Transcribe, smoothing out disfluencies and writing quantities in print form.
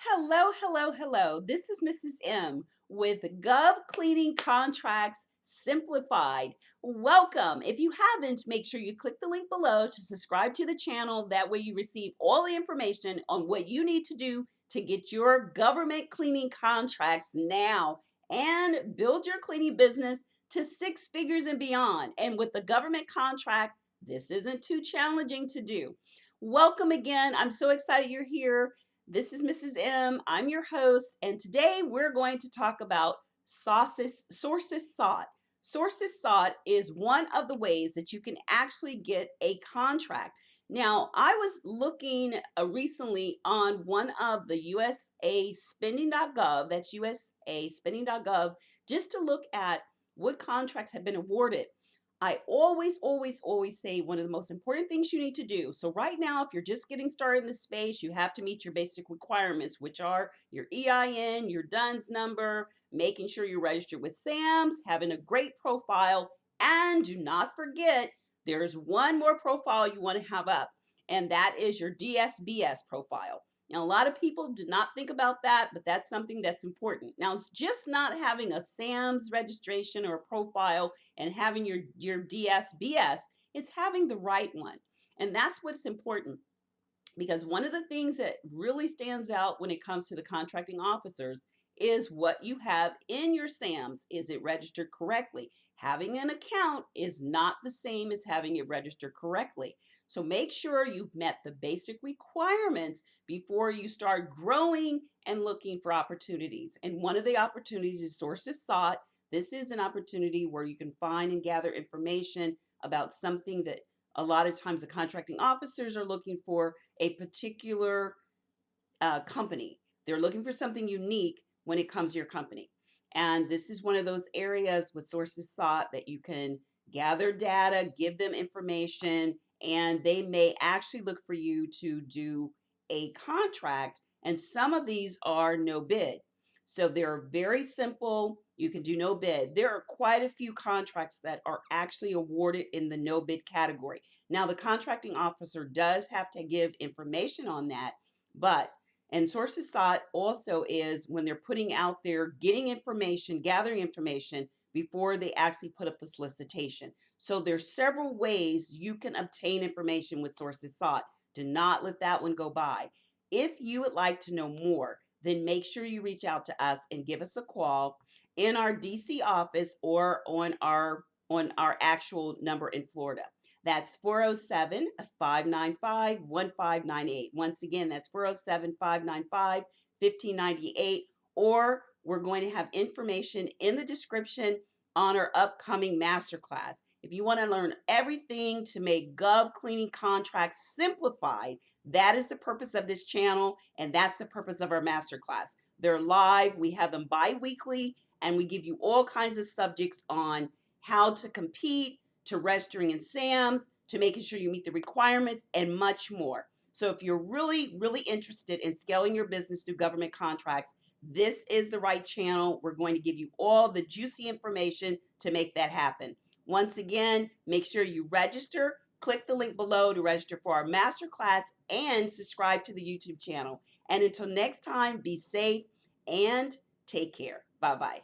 Hello, hello, hello. This is Mrs. M with Gov Cleaning Contracts Simplified. Welcome. If you haven't, make sure you click the link below to subscribe to the channel. That way you receive all the information on what you need to do to get your government cleaning contracts now and build your cleaning business to six figures and beyond. And with the government contract, this isn't too challenging to do. Welcome again. I'm so excited you're here. This is Mrs. M. I'm your host, and today we're going to talk about sources sought. Sources sought is one of the ways that you can actually get a contract. Now, I was looking recently on one of the USA spending.gov, that's USA spending.gov, just to look at what contracts have been awarded. I always say one of the most important things you need to do. So right now, if you're just getting started in this space, you have to meet your basic requirements, which are your EIN, your DUNS number, making sure you're registered with SAMS, having a great profile, and do not forget, there's one more profile you want to have up, and that is your DSBS profile. Now, a lot of people do not think about that, but that's something that's important. Now, it's just not having a SAMS registration or a profile and having your DSBS, it's having the right one. And that's what's important, because one of the things that really stands out when it comes to the contracting officers is what you have in your SAMS. Is it registered correctly? Having an account is not the same as having it registered correctly. So make sure you've met the basic requirements before you start growing and looking for opportunities. And one of the opportunities is sources sought. This is an opportunity where you can find and gather information about something that a lot of times the contracting officers are looking for a particular company. They're looking for something unique when it comes to your company. And this is one of those areas with sources sought that you can gather data, give them information, and they may actually look for you to do a contract. And some of these are no bid. So they're very simple. You can do no bid. There are quite a few contracts that are actually awarded in the no bid category. Now, the contracting officer does have to give information on that, but and sources sought also is when they're putting out there, getting information, gathering information before they actually put up the solicitation. So there's several ways you can obtain information with sources sought. Do not let that one go by. If you would like to know more, then make sure you reach out to us and give us a call in our DC office or on our actual number in Florida. That's 407-595-1598. Once again, that's 407-595-1598. Or we're going to have information in the description on our upcoming masterclass. If you want to learn everything to make Gov cleaning contracts simplified, that is the purpose of this channel, and that's the purpose of our masterclass. They're live, we have them bi-weekly, and we give you all kinds of subjects on how to compete, to registering in SAMS, to making sure you meet the requirements, and much more. So if you're really interested in scaling your business through government contracts, this is the right channel. We're going to give you all the juicy information to make that happen. Once again, make sure you register. Click the link below to register for our masterclass and subscribe to the YouTube channel. And until next time, be safe and take care. Bye-bye.